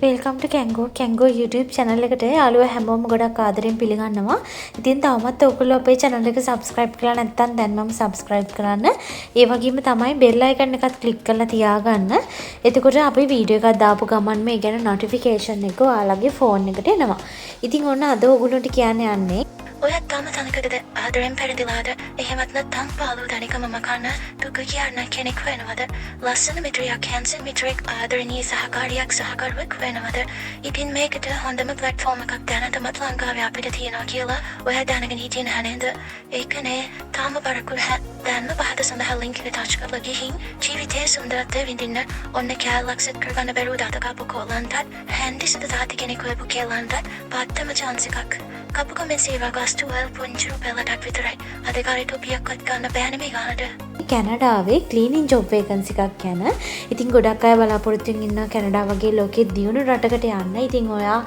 Welcome ටු කැන්ගෝ YouTube channel එකට යාළුවෝ හැමෝම ගොඩක් ආදරෙන් පිළිගන්නවා. ඉතින් තවමත් ඔයගොල්ලෝ අපේ channel එක subscribe කරලා නැත්නම් දැන්මම subscribe කරන්න. ඒ වගේම තමයි bell icon එකත් click කරලා තියාගන්න. එතකොට අපි වීඩියෝ එකක් දාපු ගමන් මේ ගැන notification එක ඔයාලගේ phone එකට එනවා. ඉතින් ඔන්න අද ඔයගොල්ලන්ට කියන්න යන්නේ ඔයත් තාම තනකටද ආදරෙන් පැරදිලාද එහෙමත් නැත්නම් පාළුව දනිකම මකන්න දුක කියන්න කෙනෙක් වෙනවද ලස්සන මිත්‍රයක් හැන්සන් මිත්‍රෙක් ආදරණීය සහකාරියක් වෙනවද ඉතින් මේකට හොඳම ප්ලැට්ෆෝම් එකක් දැනටමත් ලංකාවේ අපිට තියෙනවා කියලා ඔයා දැනගෙන හිටියේ නැහැ නේද ඒකනේ තාම බරකුල් දැන්න පහත සඳහා ලින්ක් එක ටච් කරලා ගිහින් ජීවිතයේ සුන්දරත්වය විඳින්න ඔන්න කැලක් සෙට් කරගන්න බැරුව දාතකපු කොලන්ටත් හැන්ඩිසද තාති කෙනෙක් වෙපු කෙලන්ටත් පත්තම chance එකක් කපුක මෙසේවා ගස්තු වල පුංචි රුපියලක් විතරයි අද කාලේ ටොපියක්වත් ගන්න බෑනේ මේ ගානට කැනඩාවේ ක්ලීනින් ජොබ් වේකන්සි එකක් යන. ඉතින් ගොඩක් අය බලාපොරොත්තු වෙන ඉන්නවා කැනඩා වගේ ලෝකෙ දියුණු රටකට යන්න. ඉතින් ඔයා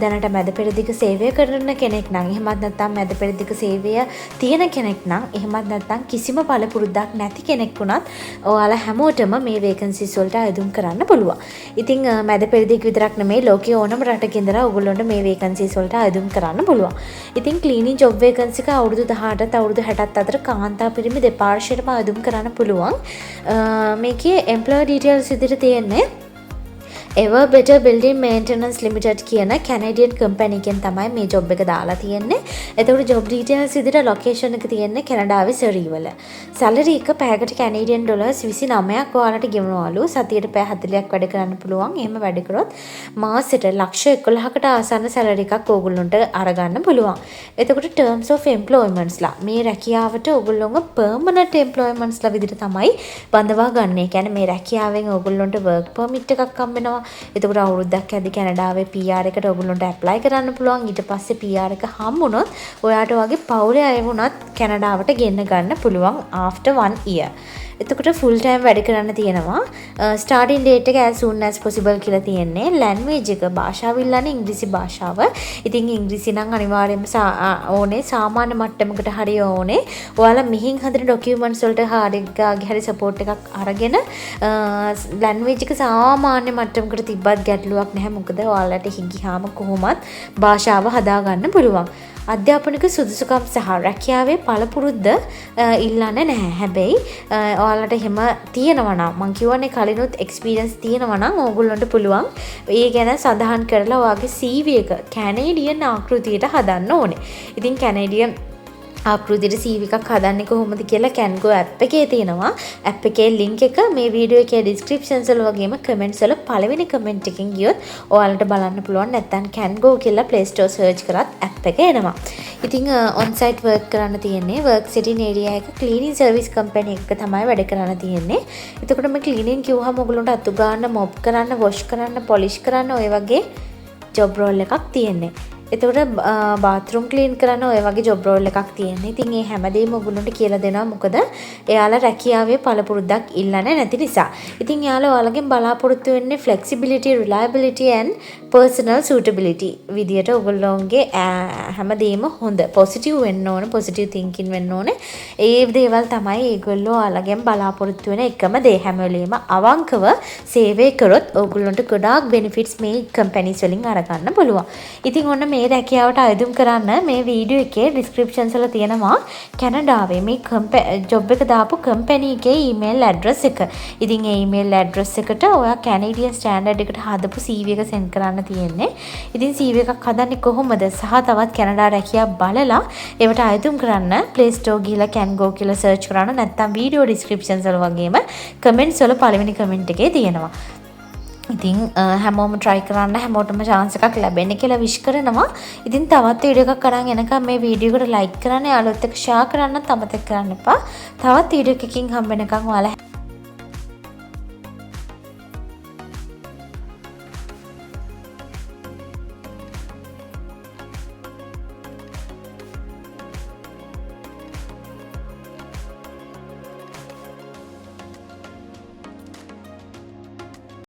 දැනට මැද පෙරදිග සේවය කරන කෙනෙක් නම් එහෙමත් නැත්නම් මැද පෙරදිග සේවය තියෙන කෙනෙක් නම් එහෙමත් නැත්නම් කිසිම පළපුරුද්දක් නැති කෙනෙක් වුණත් ඔයාලා හැමෝටම මේ වේකන්සිස් වලට අයදුම් කරන්න පුළුවන්. ඉතින් මැද පෙරදිග විතරක් නෙමෙයි ලෝකයේ ඕනම රටක ඉඳලා ඔයගොල්ලන්ට මේ වේකන්සිස් වලට අයදුම් කරන්න පුළුවන්. ඉතින් ක්ලීනින් ජොබ් වේකන්සි එක අවුරුදු 18ත් අවුරුදු 60ත් අතර කාන්තා පිරිමි දෙපාර්ශ්වයටම අයදුම් කරන්න පුළුවන්. මේකේ එම්ප්ලොයර් ඩීටේල්ස් විදිහට තියෙන්නේ Ever Better Building Maintenance Limited කියන කැනඩියන් කම්පැනි එකෙන් තමයි මේ ජොබ් එක දාලා තියෙන්නේ. එතකොට ජොබ් ඩීටේල්ස් විදිහට ලොකේෂන් එක තියෙන්නේ කැනඩාවේ සරි වල. සැලරි එක පැයකට කැනඩියන් ඩොලර්ස් 29ක් ඔයාලට ගෙවනවලු. සතියට පැය 40ක් වැඩ කරන්න පුළුවන්. එහෙම වැඩ කරොත් මාසෙට ලක්ෂ 11කට ආසන්න සැලරි එකක් ඕගොල්ලන්ට අරගන්න පුළුවන්. එතකොට terms of employments ලා මේ රැකියාවට ඕගොල්ලෝම permanent employments ලා විදිහට තමයි බඳවා ගන්න. ඒ කියන්නේ මේ රැකියාවෙන් ඕගොල්ලන්ට work permit එකක් හම්බ වෙනවා. එතකොට අවුරුද්දක් ඇද්දි කැනඩාවේ PR එකට ඔයගොල්ලන්ට ඇප්ලයි කරන්න පුළුවන්. ඊට පස්සේ PR එක හම්බුනොත් ඔයාට වගේ පවුලේ අය වුණත් කැනඩාවට ගෙන්න ගන්න පුළුවන් after 1 year. එතකොට ෆුල් ටයිම් වැඩ කරන්න තියෙනවා. ස්ටාර්ටින් ඩේට් එක as soon as possible කියලා තියෙන්නේ. ලැන්ග්වේජ් එක භාෂාව ඉල්ලන්නේ ඉංග්‍රීසි භාෂාව. ඉතින් ඉංග්‍රීසි නම් අනිවාර්යයෙන්ම ඕනේ සාමාන්‍ය මට්ටමකට හරිය ඕනේ. ඔයාලා මිහින් හදන ඩොකියුමන්ට්ස් වලට හරි සපෝට් එකක් අරගෙන ලැන්ග්වේජ් එක සාමාන්‍ය මට්ටමකට තිබ්බත් ගැටලුවක් නැහැ. මොකද ඔයාලට ගියාම කොහොමත් භාෂාව හදා ගන්න පුළුවන්. අධ්‍යාපනික සුදුසුකම් සහ රැකියාවේ පළපුරුද්ද ඉල්ලන්නේ නැහැ. හැබැයි ඔයාලට එහෙම තියෙනවා නම් මං කියවනේ කලිනුත් එක්ස්පීරියන්ස් තියෙනවා නම් ඕගොල්ලන්ට පුළුවන් ඒ ගැන සඳහන් කරලා ඔයාගේ CV එක කැනේඩියන් ආකෘතියට හදන්න ඕනේ. ඉතින් කැනේඩියන් ආකෘතියට CV එකක් හදන්නේ කොහොමද කියලා කැන්ගෝ ඇප් එකේ තියෙනවා. ඇප් එකේ link එක මේ වීඩියෝ එකේ descriptions වල වගේම comments වල පළවෙනි comment එකෙන් ගියොත් ඔයාලට බලන්න පුළුවන්. නැත්නම් කැන්ගෝ කියලා Play Store search කරත් ඇප් එක එනවා. ඉතින් on site work කරන්න තියෙන්නේ work sitting area එක cleaning service company එකක තමයි වැඩ කරන්න තියෙන්නේ. එතකොට මේ cleaning කිව්වහම ඔයගොල්ලන්ට අතු ගන්න, mop කරන්න, wash කරන්න, polish කරන්න ඔය වගේ job role එකක් තියෙන්නේ. එතකොට බාත්රූම් ක්ලීන් කරන්න ඔය වගේ ජොබ් රෝල් එකක් තියෙනවා. ඉතින් මේ හැමදේම ඔයගොල්ලන්ට කියලා දෙනවා. මොකද එයාලා රැකියාවේ පළපුරුද්දක් ඉල්ලන්නේ නැති නිසා. ඉතින් එයාලා ඔයාලගෙන් බලාපොරොත්තු වෙන්නේ flexibility, reliability and personal suitability විදියට ඔයගොල්ලෝගේ හැමදේම හොඳ positive වෙන්න ඕන, positive thinking වෙන්න ඕනේ. ඒ දේවල් තමයි ඒගොල්ලෝ ඔයාලගෙන් බලාපොරොත්තු වෙන එකම දේ. හැම වෙලෙම අවංකව සේවය කරොත් ඔයගොල්ලන්ට ගොඩාක් benefits මේ companies වලින් අරගන්න පුළුවන්. ඉතින් ඔන්න මේ රැකියාවට අයදුම් කරන්න මේ වීඩියෝ එකේ ඩිස්ක්‍රිප්ෂන්ස් වල තියෙනවා කැනඩාවේ මේ ජොබ් එක දාපු කම්පැනි එකේ ඊමේල් ඇඩ්‍රස් එක. ඉතින් ඒ ඊමේල් ඇඩ්‍රස් එකට ඔයා කැනේඩියන් ස්ටෑන්ඩඩ් එකට හදපු CV එක සෙන්ඩ් කරන්න තියෙන්නේ. ඉතින් CV එකක් හදන්නේ කොහොමද සහ තවත් කැනඩා රැකියාව බලලා ඒවට අයදුම් කරන්න Play Store ගිහලා කැන්ගෝ කියලා සර්ච් කරන්න. නැත්නම් වීඩියෝ ඩිස්ක්‍රිප්ෂන්ස් වල වගේම කමෙන්ට්ස් වල පළවෙනි කමෙන්ට් එකේ තියෙනවා. ඉතින් හැමෝම try කරන්න හැමෝටම chance එකක් ලැබෙන්න කියලා wish කරනවා. ඉතින් තවත් වීඩියෝ එකක් අරන් එනකම් මේ වීඩියෝ එකට like කරන්න, යාළුවොත් එක්ක share කරන්න අමතක කරන්න එපා. තවත් වීඩියෝ එකකින් හම්බ වෙනකම් ඔයාලා